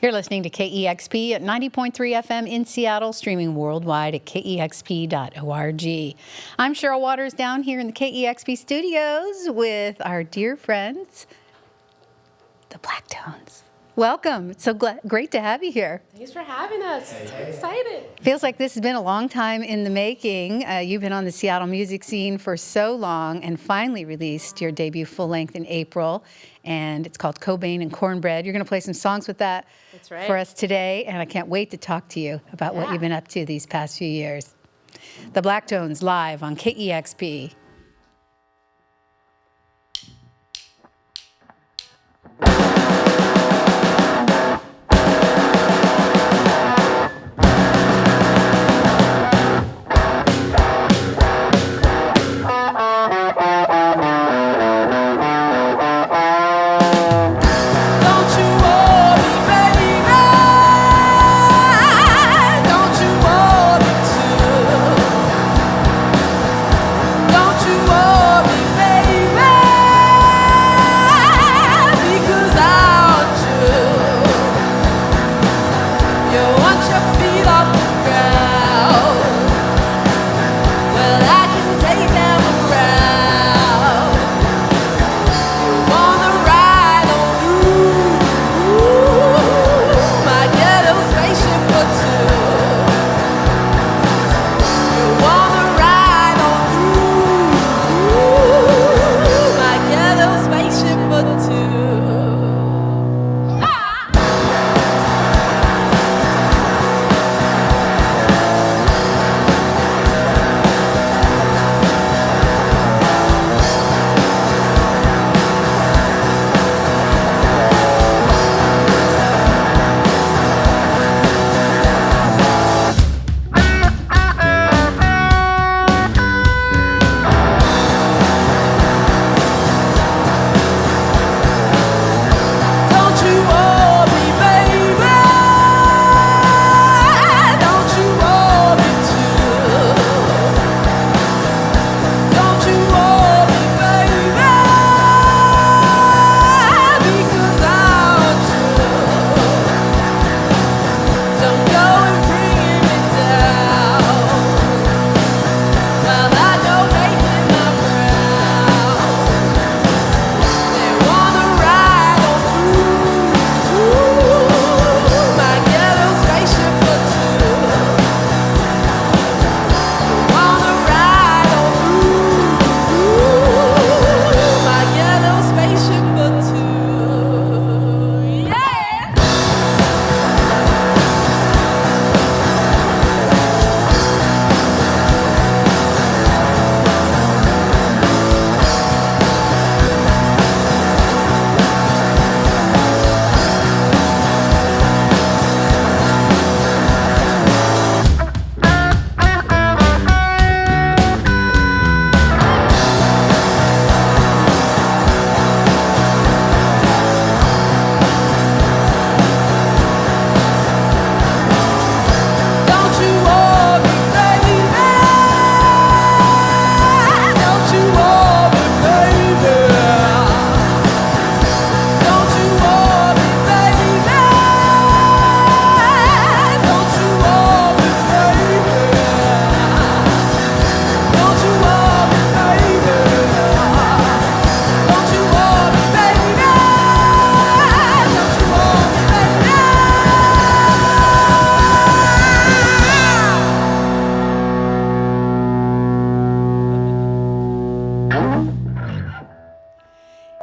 You're listening to KEXP at 90.3 FM in Seattle, streaming worldwide at kexp.org. I'm Cheryl Waters down here in the KEXP studios with our dear friends, the Blacktones. Welcome. It's so great to have you here. Thanks for having us. So excited. Feels like this has been a long time in the making. You've been on the Seattle music scene for so long and finally released your debut full length in April. And it's called Cobain and Cornbread. You're going to play some songs with that for us today. And I can't wait to talk to you about what you've been up to these past few years. The Blacktones live on KEXP.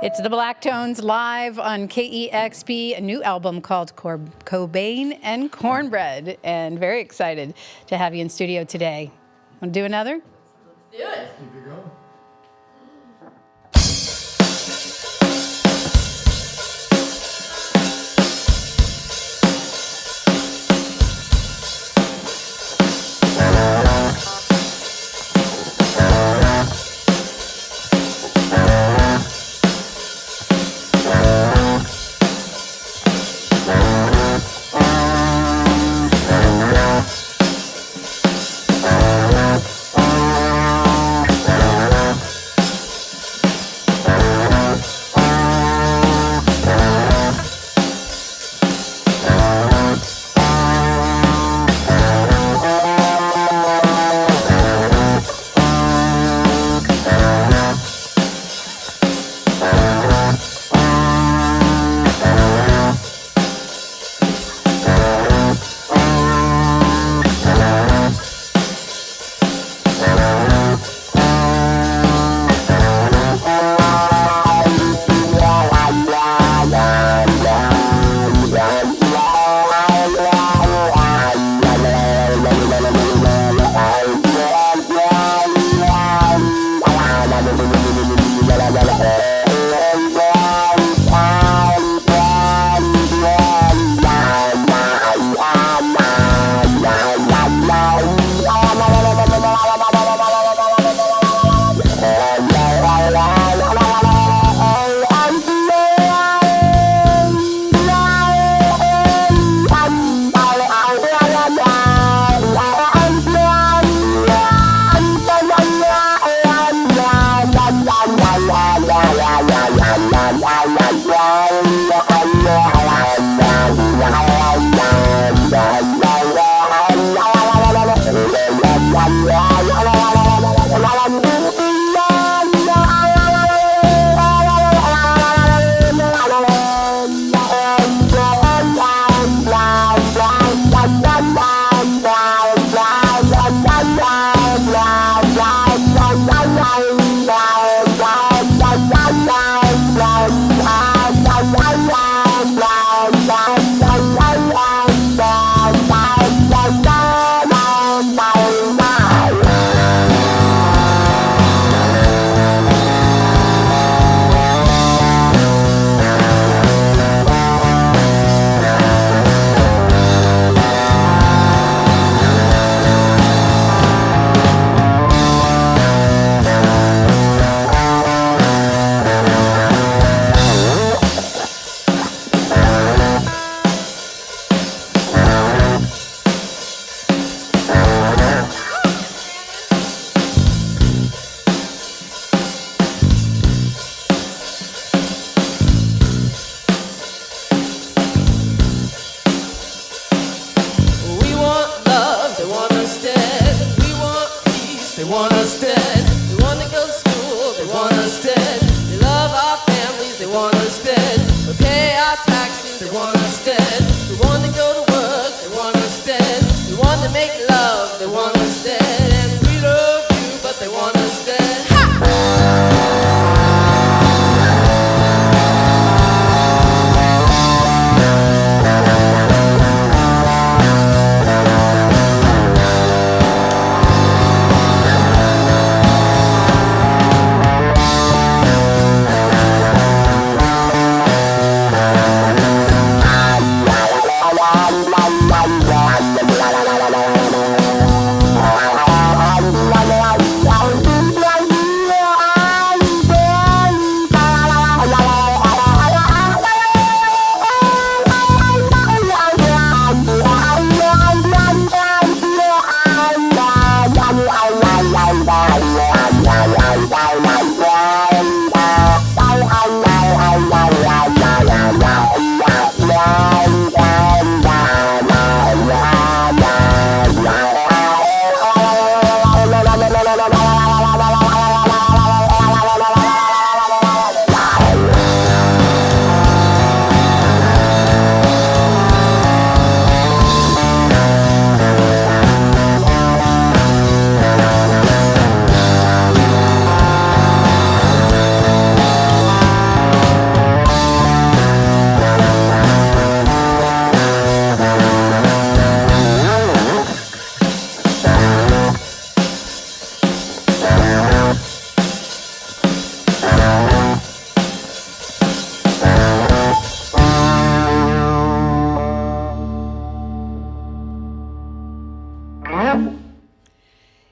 It's the Blacktones live on KEXP, a new album called Cobain and Cornbread, and very excited to have you in studio today. Want to do another? Let's do it. Keep it going. they want us dead. We want to go to work, they want us dead. We want to make love, they want us dead. And we love you, but they want us dead.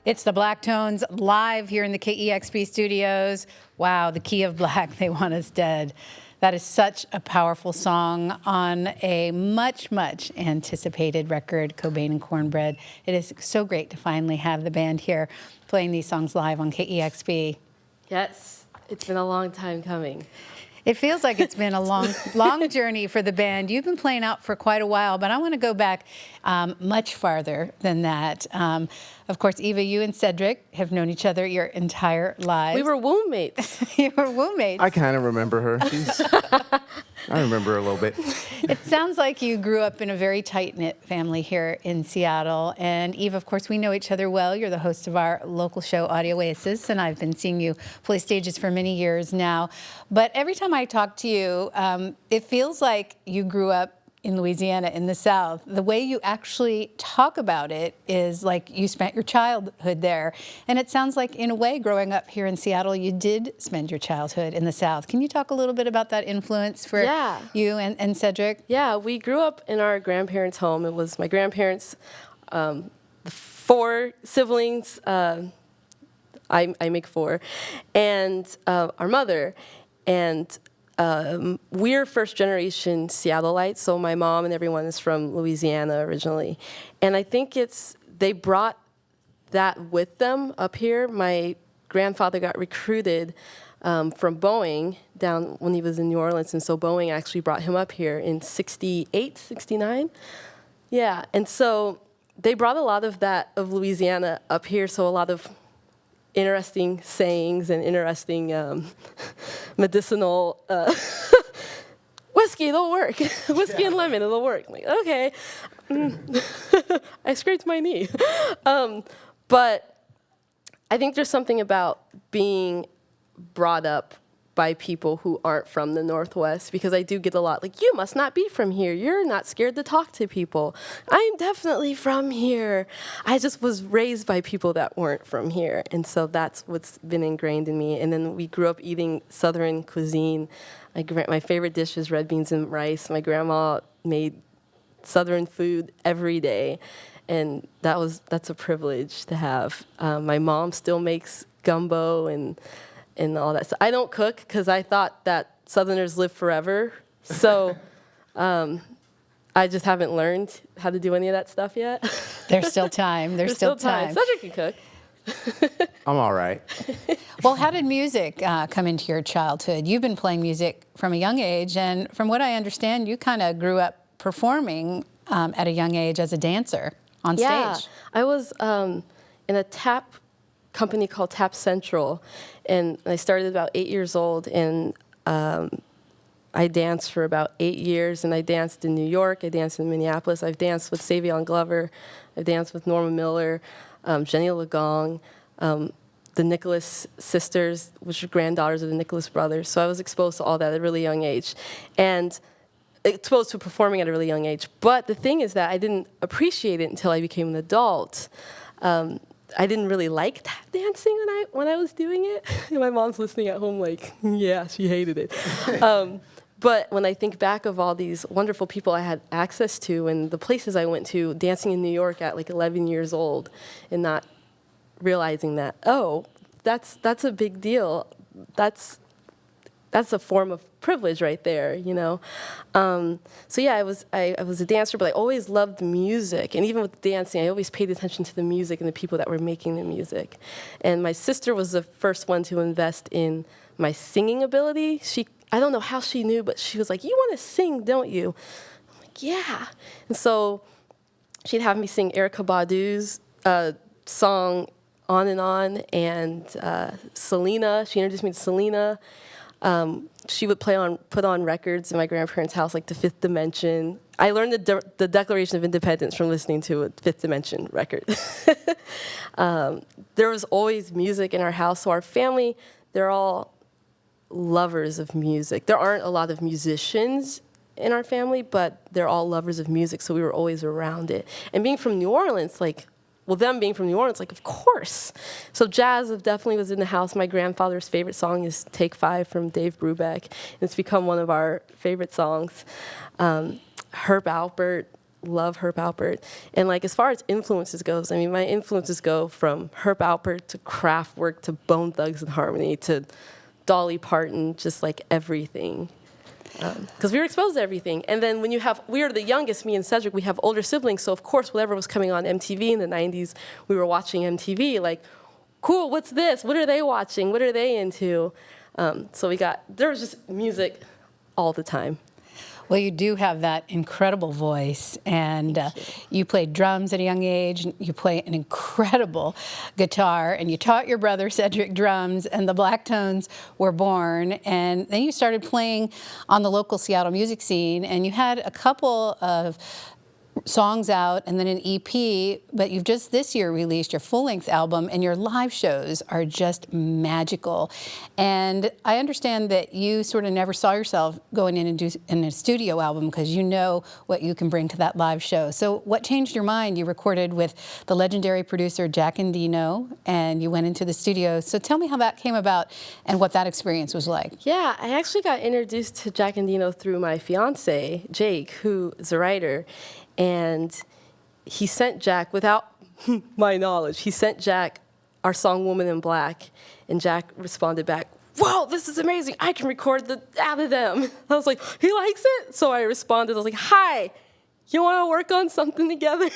It's the Black Tones live here in the KEXP studios. Wow, the Key of Black, They Want Us Dead. That is such a powerful song on a much, much anticipated record, Cobain and Cornbread. It is so great to finally have the band here playing these songs live on KEXP. Yes, it's been a long time coming. It feels like it's been a long journey for the band. You've been playing out for quite a while, but I want to go back much farther than that. Of course, Eva, you and Cedric have known each other your entire lives. We were womb-mates. You were roommates. I kind of remember her. I remember her a little bit. It sounds like you grew up in a very tight-knit family here in Seattle. And Eve, of course, we know each other well. You're the host of our local show, Audio Oasis, and I've been seeing you play stages for many years now. But every time I talk to you, it feels like you grew up in Louisiana, in the South. The way you actually talk about it is like you spent your childhood there. And it sounds like, in a way, growing up here in Seattle, you did spend your childhood in the South. Can you talk a little bit about that influence for you and Cedric? Yeah, we grew up in our grandparents' home. It was my grandparents, the 4 siblings, I make 4, and our mother. And we're first generation Seattleites, so my mom and everyone is from Louisiana originally. And I think they brought that with them up here. My grandfather got recruited from Boeing down when he was in New Orleans, and so Boeing actually brought him up here in 68, 69. Yeah, and so they brought a lot of that of Louisiana up here, so a lot of interesting sayings and interesting medicinal whiskey, it'll work. Whiskey and lemon, it'll work. I'm like, okay. I scraped my knee. But I think there's something about being brought up by people who aren't from the Northwest, because I do get a lot like, you must not be from here. You're not scared to talk to people. I'm definitely from here. I just was raised by people that weren't from here. And so that's what's been ingrained in me. And then we grew up eating Southern cuisine. My favorite dish is red beans and rice. My grandma made Southern food every day. And that's a privilege to have. My mom still makes gumbo and all that. So I don't cook because I thought that Southerners live forever. So I just haven't learned how to do any of that stuff yet. There's still time. There's still time. Cedric can cook. I'm all right. Well, how did music come into your childhood? You've been playing music from a young age, and from what I understand, you kind of grew up performing at a young age as a dancer on stage. I was in a tap company called Tap Central, and I started about 8 years old, and I danced for about 8 years, and I danced in New York, I danced in Minneapolis, I've danced with Savion Glover, I've danced with Norma Miller, Jenny Legong, the Nicholas sisters, which are granddaughters of the Nicholas brothers. So I was exposed to all that at a really young age, and exposed to performing at a really young age. But the thing is that I didn't appreciate it until I became an adult. I didn't really like tap dancing when I was doing it. And my mom's listening at home like, yeah, she hated it. But when I think back of all these wonderful people I had access to and the places I went to, dancing in New York at like 11 years old and not realizing that, oh, that's a big deal. That's a form of privilege right there, you know. So yeah, I was a dancer, but I always loved music, and even with dancing, I always paid attention to the music and the people that were making the music. And my sister was the first one to invest in my singing ability. I don't know how she knew, but she was like, "You want to sing, don't you?" I'm like, "Yeah." And so she'd have me sing Erykah Badu's song "On and On," and Selena. She introduced me to Selena. She would put on records in my grandparents' house, like the Fifth Dimension. I learned the Declaration of Independence from listening to a Fifth Dimension record. There was always music in our house, so our family, they're all lovers of music. There aren't a lot of musicians in our family, but they're all lovers of music, so we were always around it. And being from New Orleans, them being from New Orleans, of course. So jazz definitely was in the house. My grandfather's favorite song is Take 5 from Dave Brubeck. And it's become one of our favorite songs. Herb Alpert, love Herb Alpert. And as far as influences goes, I mean, my influences go from Herb Alpert to Kraftwerk to Bone Thugs and Harmony to Dolly Parton, just everything. Because we were exposed to everything. And then we were the youngest, me and Cedric, we have older siblings, so of course whatever was coming on MTV in the 90s, we were watching MTV, cool, what's this? What are they watching? What are they into? So there was just music all the time. Well, you do have that incredible voice, and you played drums at a young age, and you play an incredible guitar, and you taught your brother Cedric drums, and the Black Tones were born, and then you started playing on the local Seattle music scene, and you had a couple of songs out and then an EP, but you've just this year released your full-length album, and your live shows are just magical. And I understand that you sort of never saw yourself going in and doing a studio album because you know what you can bring to that live show. So what changed your mind? You recorded with the legendary producer Jack Endino, and you went into the studio. So tell me how that came about and what that experience was like. Yeah, I actually got introduced to Jack Endino through my fiance, Jake, who is a writer. And he sent Jack, without my knowledge, he sent Jack our song Woman in Black. And Jack responded back, "Whoa, this is amazing. I can record out of them." I was like, he likes it? So I responded, I was like, "Hi, you want to work on something together?"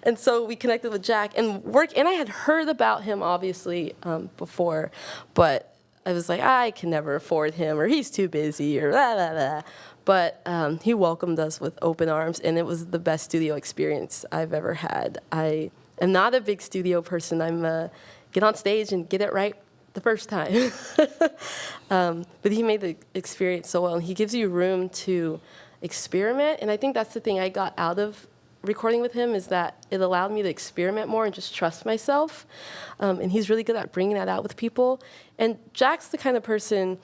And so we connected with Jack and I had heard about him, obviously, before, but I was like, I can never afford him, or he's too busy, or blah, blah, blah. But he welcomed us with open arms, and it was the best studio experience I've ever had. I am not a big studio person. I'm get on stage and get it right the first time. But he made the experience so well, and he gives you room to experiment. And I think that's the thing I got out of recording with him, is that it allowed me to experiment more and just trust myself. And he's really good at bringing that out with people. And Jack's the kind of person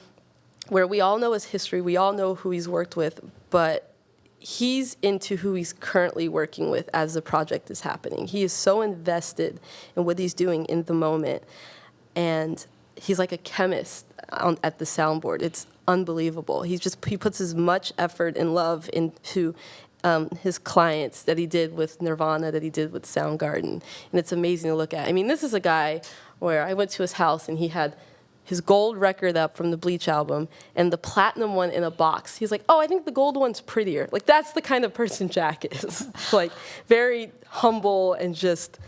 where we all know his history, we all know who he's worked with, but he's into who he's currently working with as the project is happening. He is so invested in what he's doing in the moment. And he's like a chemist at the soundboard. It's unbelievable. He puts as much effort and love into his clients that he did with Nirvana, that he did with Soundgarden. And it's amazing to look at. I mean, this is a guy where I went to his house and he had his gold record up from the Bleach album and the platinum one in a box. He's like, "Oh, I think the gold one's prettier." That's the kind of person Jack is. Very humble and just,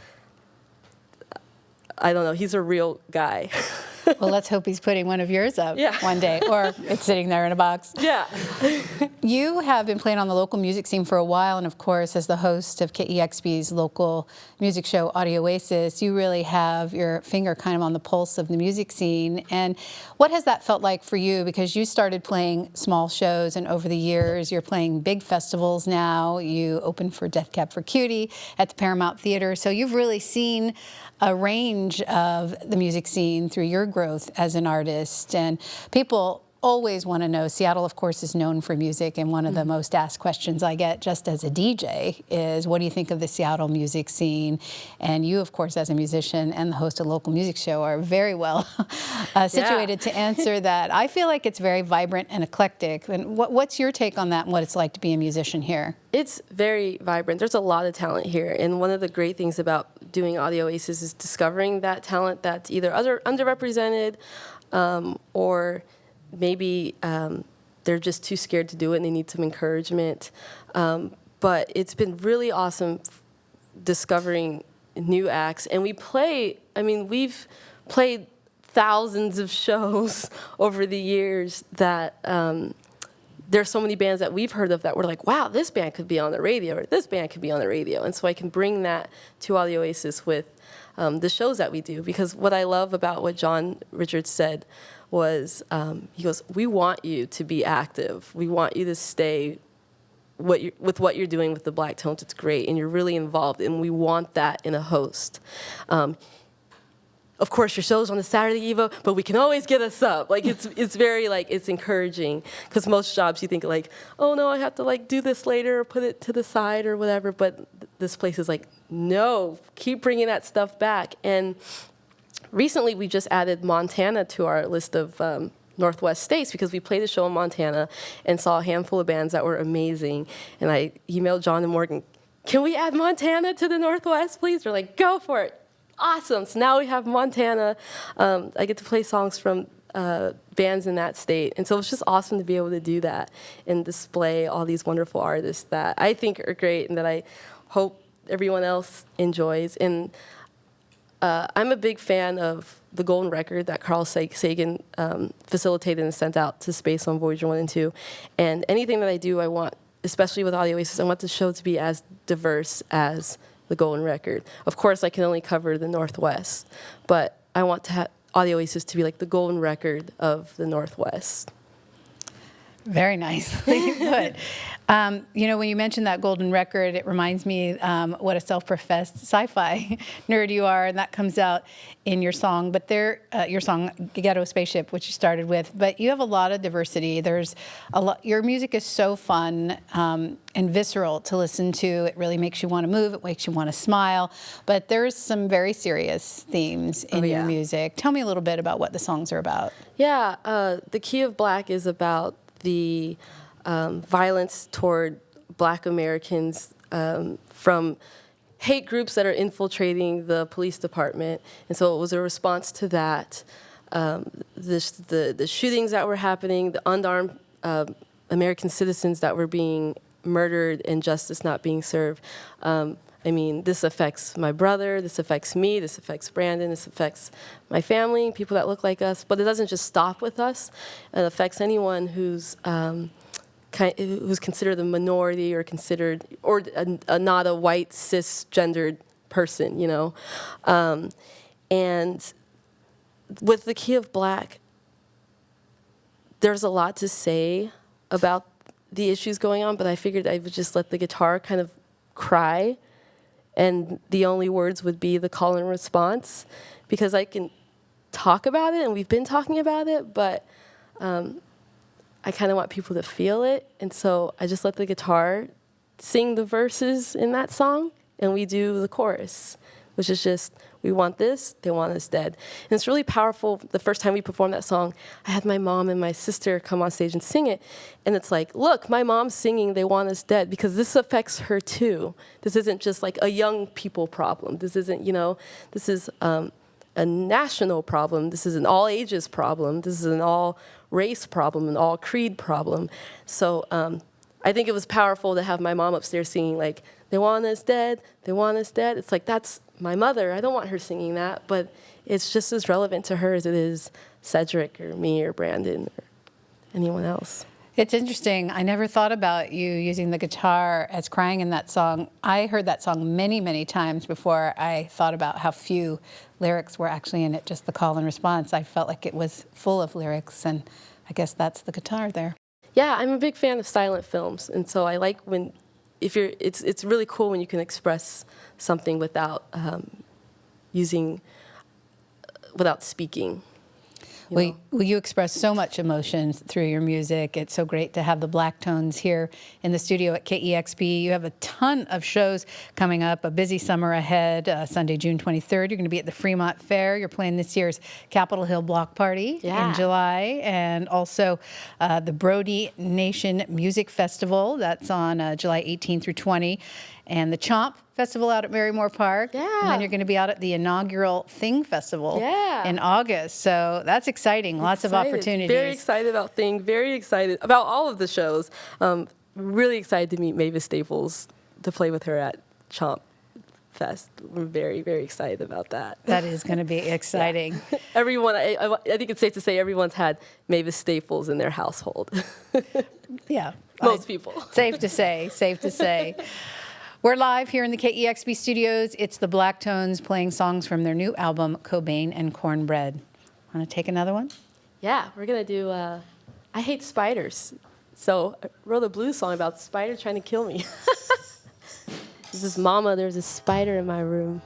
I don't know, he's a real guy. Well, let's hope he's putting one of yours up Yeah. one day, or it's sitting there in a box. Yeah. You have been playing on the local music scene for a while, and of course, as the host of KEXP's local music show, Audio Oasis, you really have your finger kind of on the pulse of the music scene. And what has that felt like for you? Because you started playing small shows, and over the years, you're playing big festivals now. You opened for Death Cab for Cutie at the Paramount Theater. So you've really seen a range of the music scene through your growth as an artist. And people always want to know, Seattle, of course, is known for music, and one of the most asked questions I get just as a DJ is, what do you think of the Seattle music scene? And you, of course, as a musician and the host of a local music show, are very well situated to answer that. I feel like it's very vibrant and eclectic. And what's your take on that and what it's like to be a musician here? It's very vibrant. There's a lot of talent here. And one of the great things about doing Audio Oasis is discovering that talent that's either underrepresented or maybe they're just too scared to do it and they need some encouragement. But it's been really awesome discovering new acts. And we've played thousands of shows over the years that there's so many bands that we've heard of that we're like, wow, this band could be on the radio, or this band could be on the radio. And so I can bring that to Audio Oasis with the shows that we do. Because what I love about what John Richards said was, he goes, we want you to be active. We want you to stay with what you're doing with the Black Tones. It's great, and you're really involved, and we want that in a host. Of course, your show's on the Saturday Evo, but we can always get a sub. Like, it's very, like, it's encouraging, because most jobs you think, like, oh, no, I have to, like, do this later or put it to the side or whatever, but this place is like, no, keep bringing that stuff back. And recently, we just added Montana to our list of Northwest states, because we played a show in Montana and saw a handful of bands that were amazing. And I emailed John and Morgan, can we add Montana to the Northwest, please? They're like, go for it. Awesome. So now we have Montana. I get to play songs from bands in that state. And so it's just awesome to be able to do that and display all these wonderful artists that I think are great and that I hope everyone else enjoys. And I'm a big fan of the Golden Record that Carl Sagan facilitated and sent out to space on Voyager 1 and 2. And anything that I do, I want, especially with Audio Oasis, I want the show to be as diverse as the Golden Record. Of course, I can only cover the Northwest, but I want to have Audio Oasis to be like the Golden Record of the Northwest. Very nicely put. You know, when you mentioned that Golden Record, it reminds me what a self-professed sci-fi nerd you are, and that comes out in your song. But your song Ghetto Spaceship, which you started with. But you have a lot of diversity. There's a lot. Your music is so fun and visceral to listen to. It really makes you want to move. It makes you want to smile. But there's some very serious themes in your music. Tell me a little bit about what the songs are about. Yeah, The Key of Black is about the violence toward Black Americans from hate groups that are infiltrating the police department. And so it was a response to that. The shootings that were happening, the unarmed American citizens that were being murdered and justice not being served. I mean, this affects my brother, this affects me, this affects Brandon, this affects my family, people that look like us. But it doesn't just stop with us. It affects anyone who's considered a minority or considered, or not a white cisgendered person, you know. And with The Key of Black, there's a lot to say about the issues going on, but I figured I would just let the guitar kind of cry, and the only words would be the call and response, because I can talk about it, and we've been talking about it, but I kind of want people to feel it, and so I just let the guitar sing the verses in that song, and we do the chorus, which is just, we want this, they want us dead. And it's really powerful. The first time we performed that song, I had my mom and my sister come on stage and sing it, and it's like, look, my mom's singing they want us dead, because this affects her too. This isn't just like a young people problem. This isn't, you know, this is a national problem. This is an all ages problem. This is an all race problem, an all creed problem. So I think it was powerful to have my mom upstairs singing like, they want us dead, they want us dead. It's like, that's my mother. I don't want her singing that, but it's just as relevant to her as it is Cedric or me or Brandon or anyone else. It's interesting. I never thought about you using the guitar as crying in that song. I heard that song many, many times before I thought about how few lyrics were actually in it, just the call and response. I felt like it was full of lyrics, and I guess that's the guitar there. Yeah, I'm a big fan of silent films, and so I like when, it's really cool when you can express something without without speaking. Well, you express so much emotion through your music. It's so great to have the Black Tones here in the studio at KEXP. You have a ton of shows coming up, a busy summer ahead. Sunday, June 23rd, you're going to be at the Fremont Fair. You're playing this year's Capitol Hill Block Party in July, and also the Brody Nation Music Festival. That's on July 18 through 20. And the Chomp Festival out at Marymore Park. Yeah. And then you're going to be out at the inaugural Thing Festival in August. So that's exciting. Lots of opportunities. Very excited about Thing. Very excited about all of the shows. Really excited to meet Mavis Staples, to play with her at Chomp Fest. We're very, very excited about that. That is going to be exciting. Yeah. Everyone, I think it's safe to say everyone's had Mavis Staples in their household. Yeah. Most people. Safe to say, safe to say. We're live here in the KEXP studios. It's the Black Tones playing songs from their new album, Cobain and Cornbread. Want to take another one? Yeah, we're going to do I Hate Spiders. So I wrote a blues song about spider trying to kill me. This is Mama, there's a spider in my room.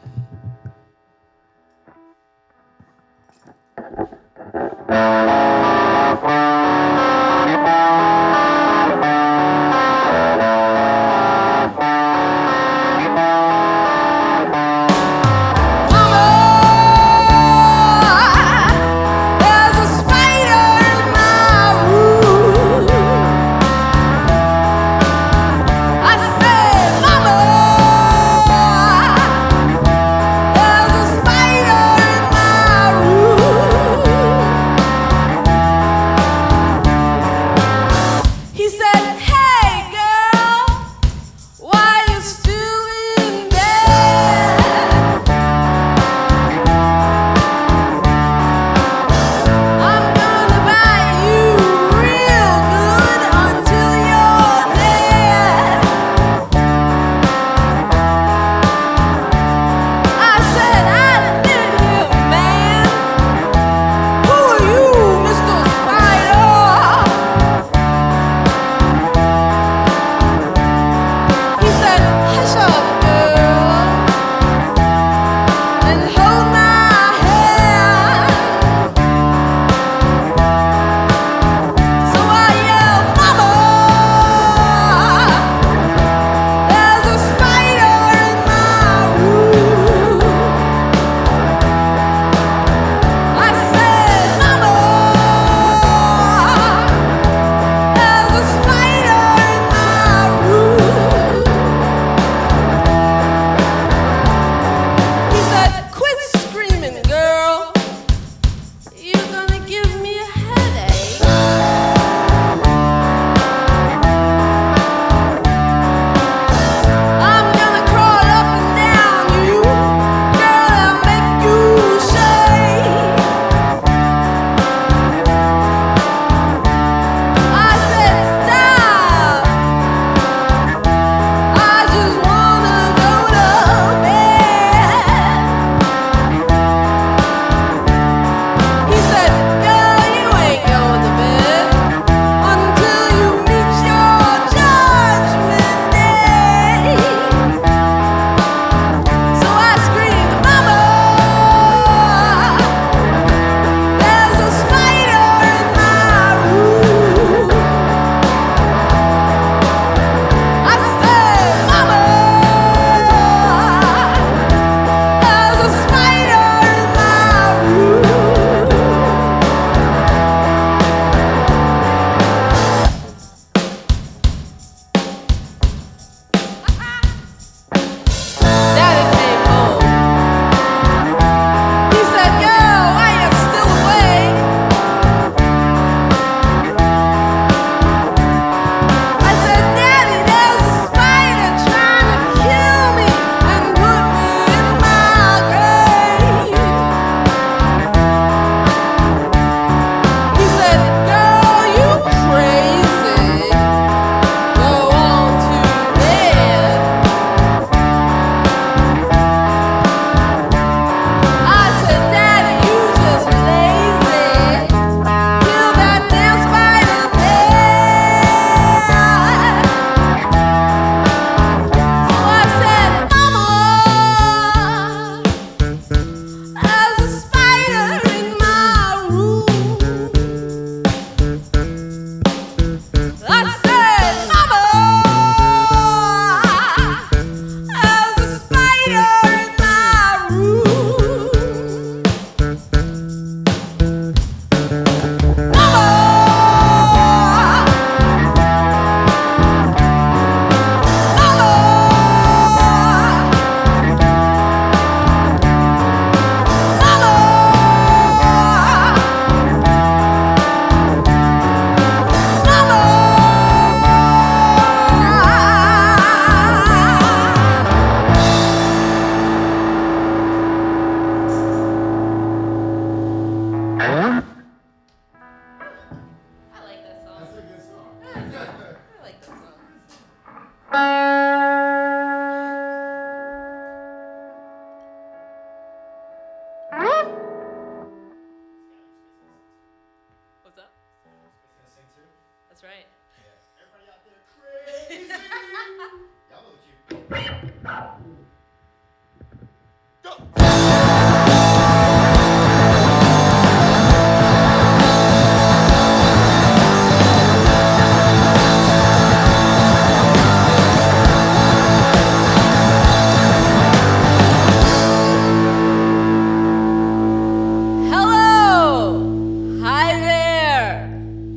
Hello! Hi there!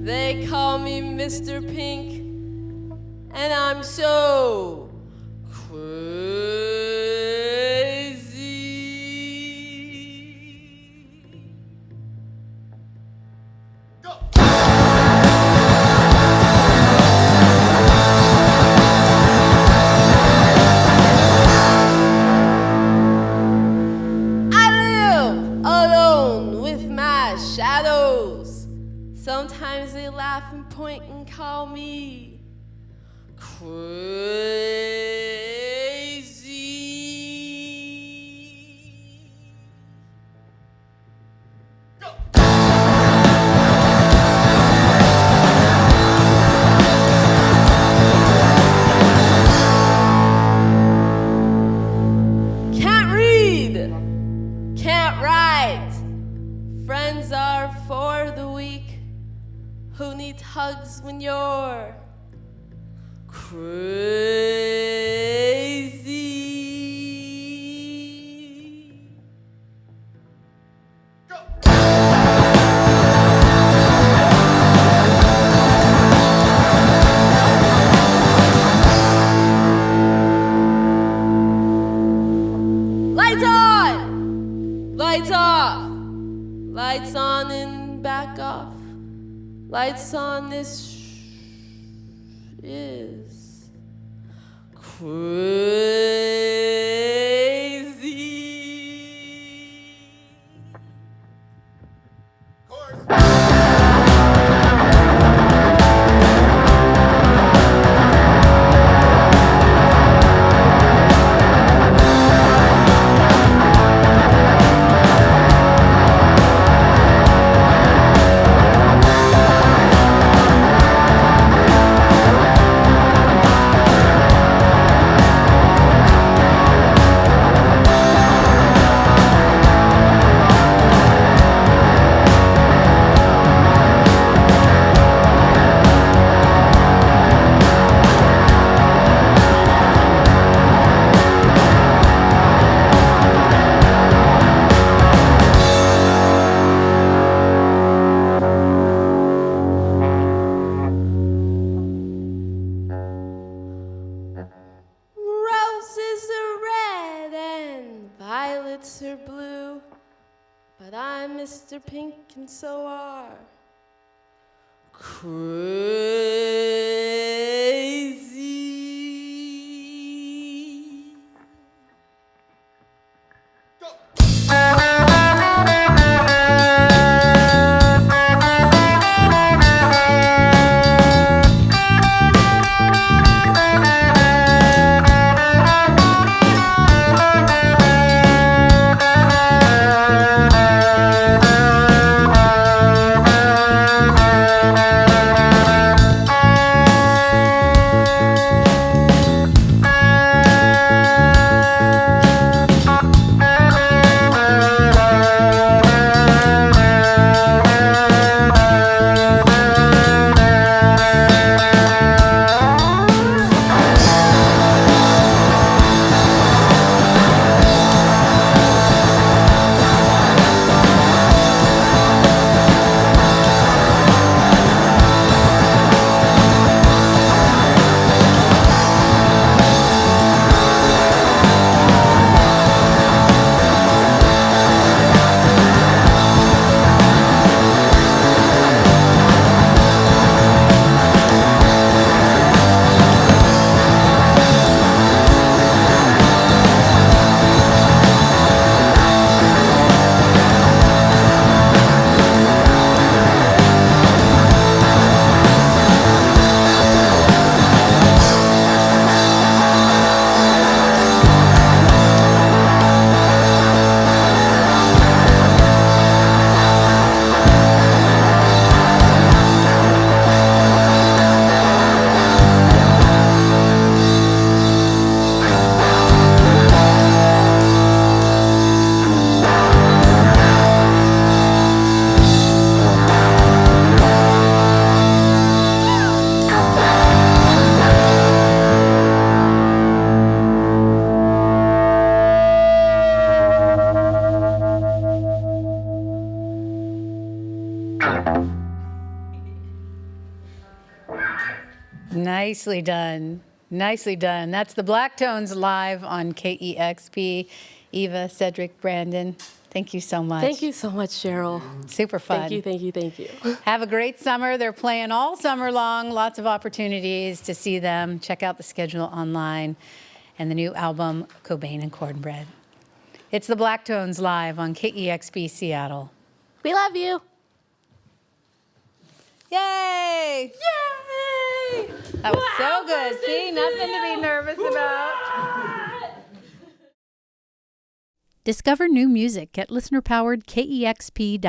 They call me Mr. Pink, and I'm so crazy. I live alone with my shadows. Sometimes they laugh and point and call me crazy. Can't read, can't write. Friends are for the weak. Who needs hugs when you're crazy? Lights on! Lights off! Lights on and back off. Lights on, this is crazy. Roses are red and violets are blue, but I'm Mr. Pink and so are crazy. Nicely done. Nicely done. That's the Black Tones live on KEXP. Eva, Cedric, Brandon, thank you so much. Thank you so much, Cheryl. Super fun. Thank you, thank you, thank you. Have a great summer. They're playing all summer long. Lots of opportunities to see them. Check out the schedule online and the new album, Cobain and Cornbread. It's the Black Tones live on KEXP Seattle. We love you. Yay! Yay! That was so good. See, nothing to be nervous about. Discover new music at listenerpowered KEXP.org.